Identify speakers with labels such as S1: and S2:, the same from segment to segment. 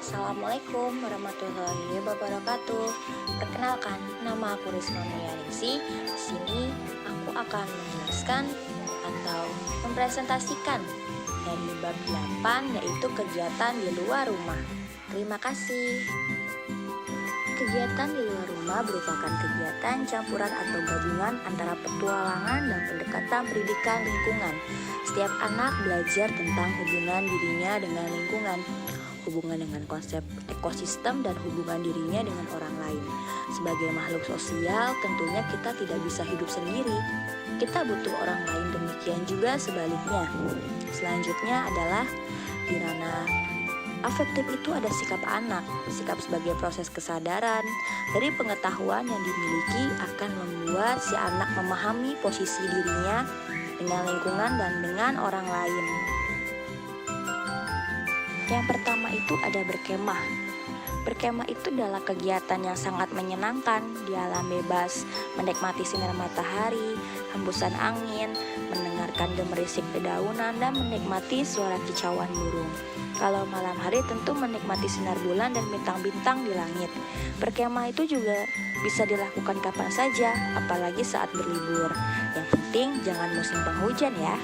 S1: Assalamualaikum warahmatullahi wabarakatuh. Perkenalkan, nama aku Risma Mulyarisi. Di sini aku akan menjelaskan atau mempresentasikan dari bab 8, yaitu kegiatan di luar rumah. Terima kasih. Kegiatan di luar rumah merupakan kegiatan campuran atau gabungan antara petualangan dan pendekatan pendidikan lingkungan. Setiap anak belajar tentang hubungan dirinya dengan lingkungan, hubungan dengan konsep ekosistem, dan hubungan dirinya dengan orang lain. Sebagai makhluk sosial, tentunya kita tidak bisa hidup sendiri. Kita butuh orang lain, demikian juga sebaliknya. Selanjutnya adalah di ranah afektif itu ada sikap anak. Sikap sebagai proses kesadaran dari pengetahuan yang dimiliki akan membuat si anak memahami posisi dirinya dengan lingkungan dan dengan orang lain. Yang pertama itu ada berkemah. Berkemah itu adalah kegiatan yang sangat menyenangkan di alam bebas, menikmati sinar matahari, hembusan angin, mendengarkan gemerisik dedaunan, dan menikmati suara kicauan burung. Kalau malam hari tentu menikmati sinar bulan dan bintang-bintang di langit. Berkemah itu juga bisa dilakukan kapan saja, apalagi saat berlibur. Yang penting jangan musim penghujan ya.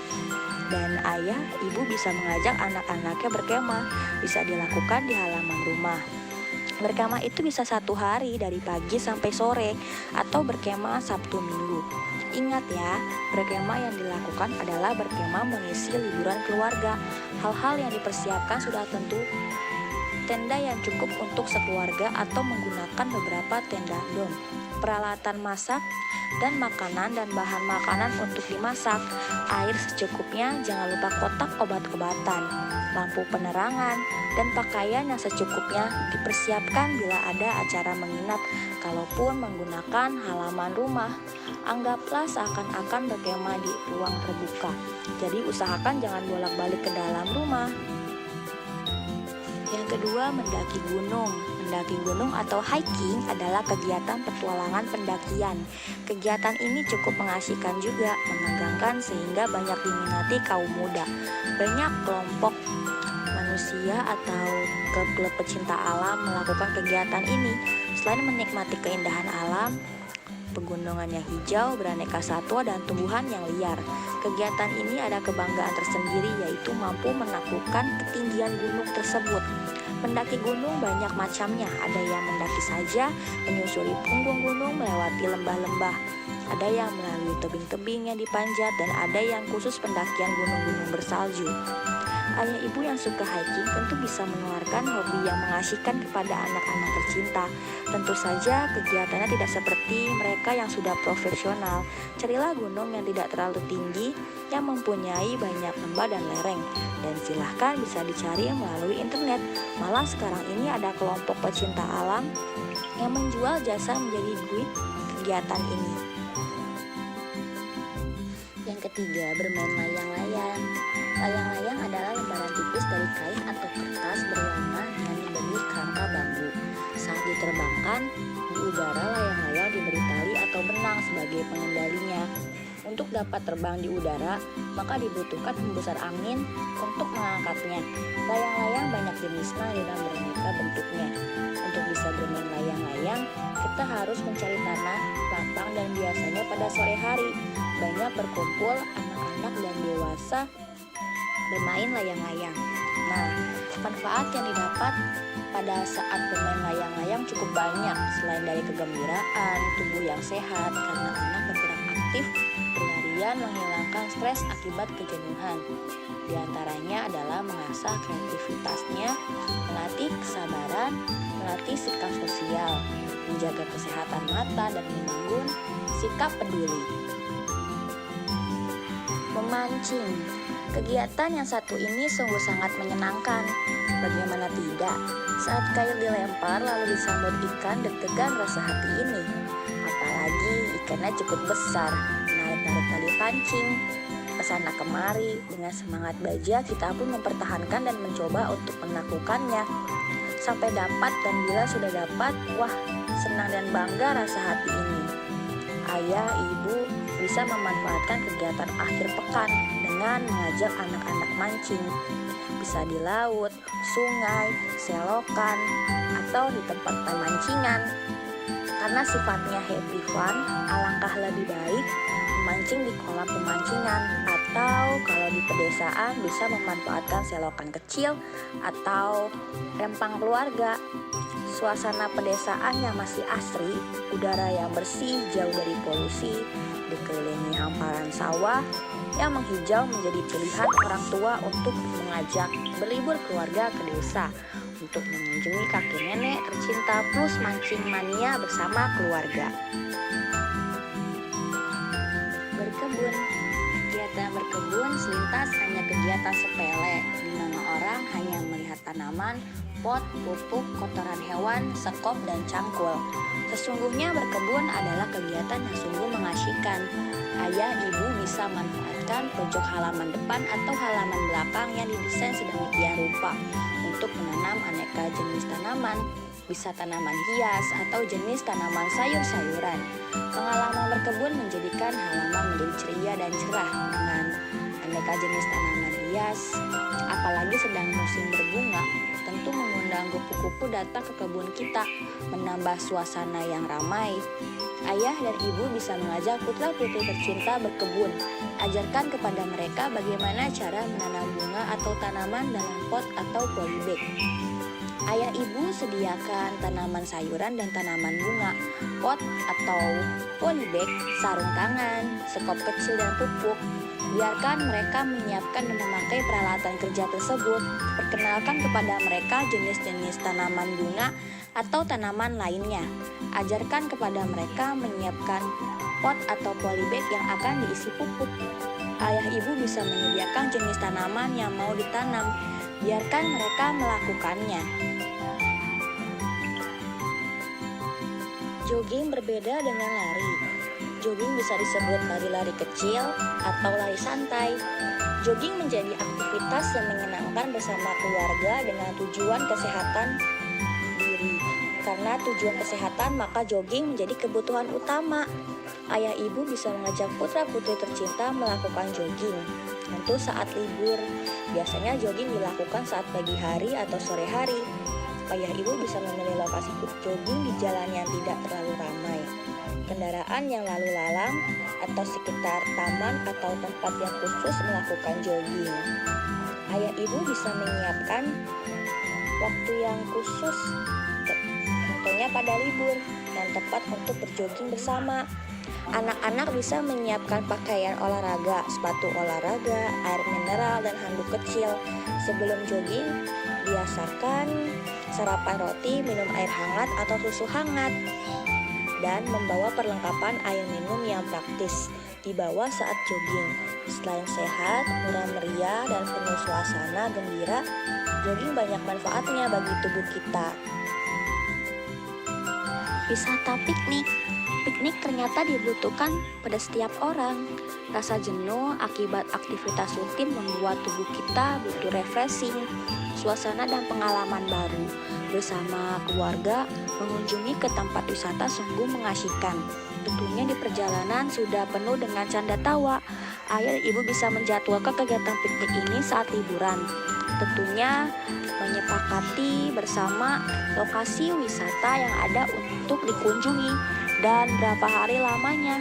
S1: Dan ayah, ibu bisa mengajak anak-anaknya berkemah, bisa dilakukan di halaman rumah. Berkemah itu bisa 1 hari dari pagi sampai sore, atau berkemah Sabtu Minggu. Ingat ya, berkemah yang dilakukan adalah berkemah mengisi liburan keluarga. Hal-hal yang dipersiapkan sudah tentu tenda yang cukup untuk sekeluarga atau menggunakan beberapa tenda dom, peralatan masak dan makanan dan bahan makanan untuk dimasak, air secukupnya, jangan lupa kotak obat-obatan, lampu penerangan, dan pakaian yang secukupnya dipersiapkan bila ada acara menginap. Kalaupun menggunakan halaman rumah, anggaplah seakan-akan berkemah di ruang terbuka. Jadi usahakan jangan bolak-balik ke dalam rumah. Yang kedua, mendaki gunung. Mendaki gunung atau hiking adalah kegiatan petualangan pendakian. Kegiatan ini cukup mengasihkan juga, menegangkan sehingga banyak diminati kaum muda. Banyak kelompok manusia atau klub-klub pecinta alam melakukan kegiatan ini. Selain menikmati keindahan alam, pegunungan yang hijau, beraneka satwa, dan tumbuhan yang liar. Kegiatan ini ada kebanggaan tersendiri, yaitu mampu menaklukkan ketinggian gunung tersebut. Mendaki gunung banyak macamnya, ada yang mendaki saja, menyusuri punggung gunung, melewati lembah-lembah. Ada yang melalui tebing-tebing yang dipanjat, dan ada yang khusus pendakian gunung-gunung bersalju. Ayah ibu yang suka hiking tentu bisa menularkan hobi yang mengasihkan kepada anak-anak tercinta. Tentu saja kegiatannya tidak seperti mereka yang sudah profesional. Carilah gunung yang tidak terlalu tinggi, yang mempunyai banyak lembah dan lereng. Dan silahkan bisa dicari melalui internet. Malah sekarang ini ada kelompok pecinta alam yang menjual jasa menjadi duit kegiatan ini. Yang ketiga, bermain layang-layang. Layang-layang adalah lembaran tipis dari kain atau kertas berwarna yang diberi kerangka bambu. Saat diterbangkan di udara, layang-layang diberi tali atau benang sebagai pengendalinya. Untuk dapat terbang di udara, maka dibutuhkan hembusan angin untuk mengangkatnya. Layang-layang banyak jenisnya dan beraneka bentuknya. Untuk bisa bermain layang-layang, kita harus mencari tanah lapang dan biasanya pada sore hari. Banyak berkumpul anak-anak dan dewasa bermain layang-layang. Nah, manfaat yang didapat pada saat bermain layang-layang cukup banyak. Selain dari kegembiraan, tubuh yang sehat karena anak bergerak aktif, berlarian, menghilangkan stres akibat kejenuhan. Di antaranya adalah mengasah kreativitasnya, melatih kesabaran, melatih sikap sosial, menjaga kesehatan mata, dan membangun sikap peduli. Memancing. Kegiatan yang satu ini sungguh sangat menyenangkan. Bagaimana tidak? Saat kail dilempar lalu disambut ikan, deg-degan rasa hati ini. Apalagi ikannya cukup besar, menarik-narik tali pancing. Kesana kemari, dengan semangat baja kita pun mempertahankan dan mencoba untuk menaklukkannya. Sampai dapat, dan bila sudah dapat, wah, senang dan bangga rasa hati ini. Ayah, ibu bisa memanfaatkan kegiatan akhir pekan dengan mengajak anak-anak mancing. bisa di laut, sungai, selokan, atau di tempat pemancingan. Karena sifatnya happy fun, alangkah lebih baik memancing di kolam pemancingan, atau kalau di pedesaan bisa memanfaatkan selokan kecil atau rempang keluarga. Suasana pedesaan yang masih asri, udara yang bersih jauh dari polusi, dikelilingi hamparan sawah yang menghijau menjadi pilihan orang tua untuk mengajak berlibur keluarga ke desa untuk mengunjungi kakek nenek tercinta plus mancing mania bersama keluarga. Berkebun. Kegiatan berkebun selintas hanya kegiatan sepele di mana orang hanya melihat tanaman, pot, pupuk, kotoran hewan, sekop, dan cangkul. Sesungguhnya berkebun adalah kegiatan yang sungguh mengasyikkan. Ayah ibu bisa manfaatkan pojok halaman depan atau halaman belakang yang didesain sedemikian rupa untuk menanam aneka jenis tanaman, bisa tanaman hias atau jenis tanaman sayur-sayuran. Pengalaman berkebun menjadikan halaman menjadi ceria dan cerah dengan aneka jenis tanaman hias, apalagi sedang musim berbunga. Tentu mengundang kupu-kupu datang ke kebun kita, menambah suasana yang ramai. Ayah dan ibu bisa mengajak putra-putri tercinta berkebun. Ajarkan kepada mereka bagaimana cara menanam bunga atau tanaman dalam pot atau polybag. Ayah ibu sediakan tanaman sayuran dan tanaman bunga, pot atau polybag, sarung tangan, sekop kecil dan pupuk. Biarkan mereka menyiapkan dan memakai peralatan kerja tersebut. Perkenalkan kepada mereka jenis-jenis tanaman bunga atau tanaman lainnya. Ajarkan kepada mereka menyiapkan pot atau polybag yang akan diisi pupuk. Ayah ibu bisa menyediakan jenis tanaman yang mau ditanam. Biarkan mereka melakukannya. Jogging berbeda dengan lari. Jogging bisa disebut lari-lari kecil atau lari santai. Jogging menjadi aktivitas yang menyenangkan bersama keluarga dengan tujuan kesehatan diri. Karena tujuan kesehatan, maka jogging menjadi kebutuhan utama. Ayah ibu bisa mengajak putra-putri tercinta melakukan jogging. Tentu saat libur, biasanya jogging dilakukan saat pagi hari atau sore hari. Ayah ibu bisa memilih lokasi jogging di jalan yang tidak terlalu ramai, kendaraan yang lalu lalang, atau sekitar taman atau tempat yang khusus melakukan jogging. Ayah ibu bisa menyiapkan waktu yang khusus, tentunya pada libur, yang tepat untuk berjogging bersama. Anak-anak bisa menyiapkan pakaian olahraga, sepatu olahraga, air mineral, dan handuk kecil. Sebelum jogging, biasakan sarapan roti, minum air hangat atau susu hangat, dan membawa perlengkapan air minum yang praktis dibawa saat jogging. Selain sehat, murah meriah, dan penuh suasana gembira, jogging banyak manfaatnya bagi tubuh kita. Wisata piknik. Piknik ternyata dibutuhkan pada setiap orang. Rasa jenuh akibat aktivitas rutin membuat tubuh kita butuh refreshing, suasana dan pengalaman baru. Bersama keluarga, mengunjungi ke tempat wisata sungguh mengasyikkan. Tentunya di perjalanan sudah penuh dengan canda tawa. Ayah dan ibu bisa menjadwalkan kegiatan piknik ini saat liburan. Tentunya menyepakati bersama lokasi wisata yang ada untuk dikunjungi dan berapa hari lamanya.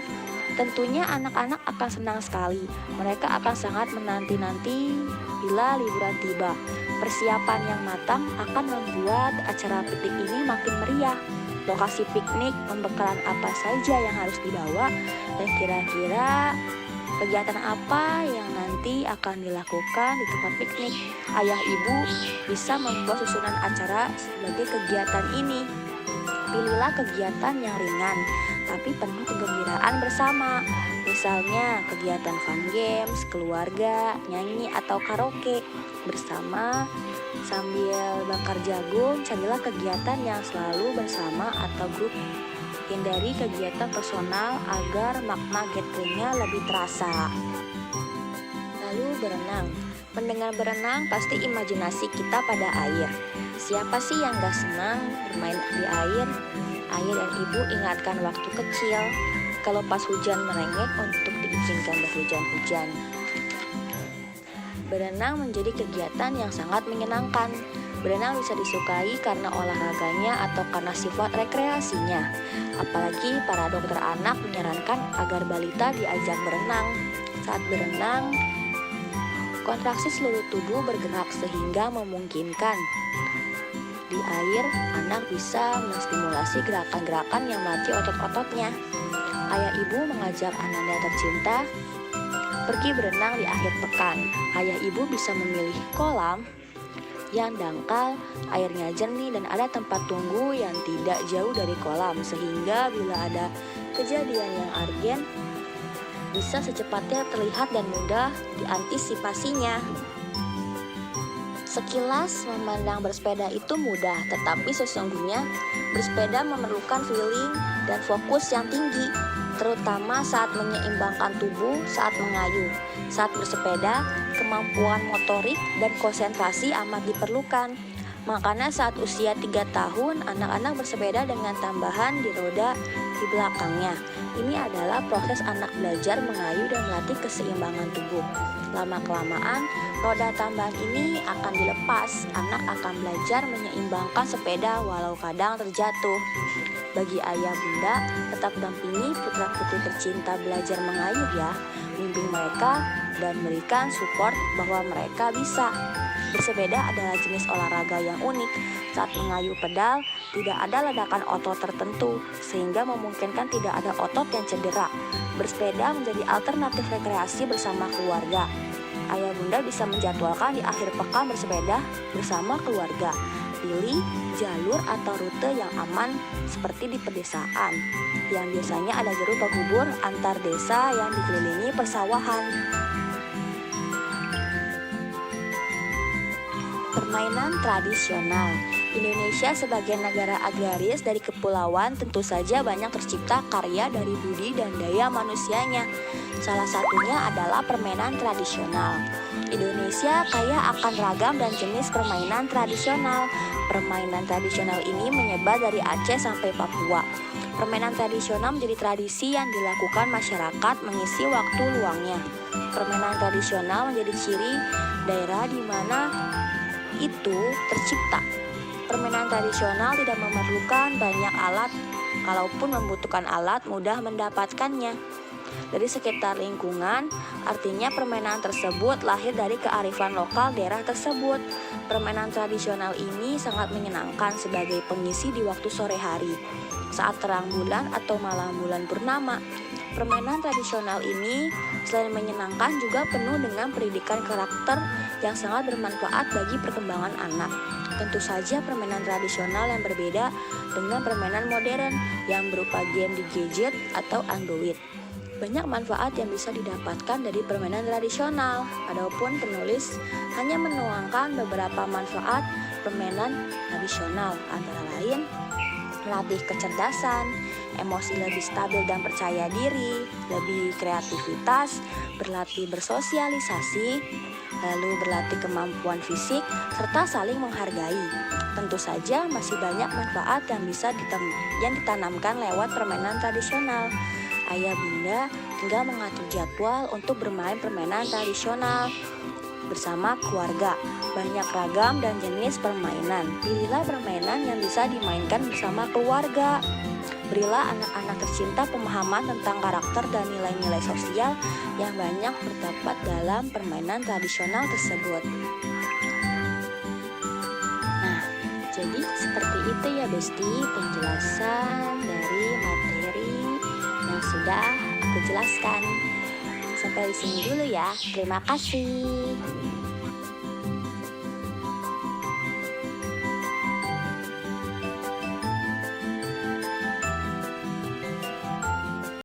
S1: Tentunya anak-anak akan senang sekali. Mereka akan sangat menanti-nanti bila liburan tiba. Persiapan yang matang akan membuat acara piknik ini makin meriah. Lokasi piknik, pembekalan apa saja yang harus dibawa, dan kira-kira kegiatan apa yang nanti akan dilakukan di tempat piknik. Ayah ibu bisa membuat susunan acara sebagai kegiatan ini. Pilihlah kegiatan yang ringan tapi penuh kegembiraan bersama. Misalnya kegiatan fun games, keluarga, nyanyi atau karaoke bersama sambil bakar jagung. Carilah kegiatan yang selalu bersama atau grup. Hindari kegiatan personal agar makna gatheringnya lebih terasa. Lalu berenang. Mendengar berenang pasti imajinasi kita pada air. Siapa sih yang gak senang bermain di air? Ayah dan ibu ingatkan waktu kecil kalau pas hujan merengek untuk diizinkan berhujan-hujan. Berenang menjadi kegiatan yang sangat menyenangkan. Berenang bisa disukai karena olahraganya atau karena sifat rekreasinya. Apalagi para dokter anak menyarankan agar balita diajak berenang. Saat berenang, kontraksi seluruh tubuh bergerak sehingga memungkinkan di air anak bisa menstimulasi gerakan-gerakan yang melatih otot-ototnya. Ayah ibu mengajak anaknya tercinta pergi berenang di akhir pekan. Ayah ibu bisa memilih kolam yang dangkal, airnya jernih dan ada tempat tunggu yang tidak jauh dari kolam, sehingga bila ada kejadian yang urgent bisa secepatnya terlihat dan mudah diantisipasinya. Sekilas memandang bersepeda itu mudah, tetapi sesungguhnya bersepeda memerlukan feeling dan fokus yang tinggi, terutama saat menyeimbangkan tubuh saat mengayuh. Saat bersepeda, kemampuan motorik dan konsentrasi amat diperlukan. Makanya saat usia 3 tahun, anak-anak bersepeda dengan tambahan di roda di belakangnya. Ini adalah proses anak belajar mengayuh dan melatih keseimbangan tubuh. Lama-kelamaan, roda tambahan ini akan dilepas. Anak akan belajar menyeimbangkan sepeda walau kadang terjatuh. Bagi ayah bunda, tetap dampingi putra-putri tercinta belajar mengayuh ya. Bimbing mereka dan berikan support bahwa mereka bisa. Bersepeda adalah jenis olahraga yang unik. Saat mengayuh pedal, tidak ada ledakan otot tertentu, sehingga memungkinkan tidak ada otot yang cedera. Bersepeda menjadi alternatif rekreasi bersama keluarga. Ayah bunda bisa menjadwalkan di akhir pekan bersepeda bersama keluarga. Pilih jalur atau rute yang aman seperti di pedesaan, yang biasanya ada jalur penghubung antar desa yang dikelilingi persawahan. Permainan tradisional. Indonesia sebagai negara agraris dari kepulauan tentu saja banyak tercipta karya dari budi dan daya manusianya. Salah satunya adalah permainan tradisional. Indonesia kaya akan ragam dan jenis permainan tradisional. Permainan tradisional ini menyebar dari Aceh sampai Papua. Permainan tradisional menjadi tradisi yang dilakukan masyarakat mengisi waktu luangnya. Permainan tradisional menjadi ciri daerah di mana itu tercipta. Permainan tradisional tidak memerlukan banyak alat, kalaupun membutuhkan alat mudah mendapatkannya dari sekitar lingkungan. Artinya permainan tersebut lahir dari kearifan lokal daerah tersebut. Permainan tradisional ini sangat menyenangkan sebagai pengisi di waktu sore hari saat terang bulan atau malam bulan purnama. Permainan tradisional ini selain menyenangkan juga penuh dengan pendidikan karakter yang sangat bermanfaat bagi perkembangan anak. Tentu saja permainan tradisional yang berbeda dengan permainan modern yang berupa game di gadget atau Android. Banyak manfaat yang bisa didapatkan dari permainan tradisional. Adapun penulis hanya menuangkan beberapa manfaat permainan tradisional, antara lain melatih kecerdasan, emosi lebih stabil dan percaya diri, lebih kreativitas, berlatih bersosialisasi, lalu berlatih kemampuan fisik, serta saling menghargai. Tentu saja masih banyak manfaat yang bisa ditanamkan lewat permainan tradisional. Ayah bunda tinggal mengatur jadwal untuk bermain permainan tradisional bersama keluarga. Banyak ragam dan jenis permainan. Pilihlah permainan yang bisa dimainkan bersama keluarga. Berilah anak-anak tercinta pemahaman tentang karakter dan nilai-nilai sosial yang banyak terdapat dalam permainan tradisional tersebut. Nah, jadi seperti itu ya Besti, penjelasan dari materi yang sudah aku jelaskan. Sampai di sini dulu ya. Terima kasih.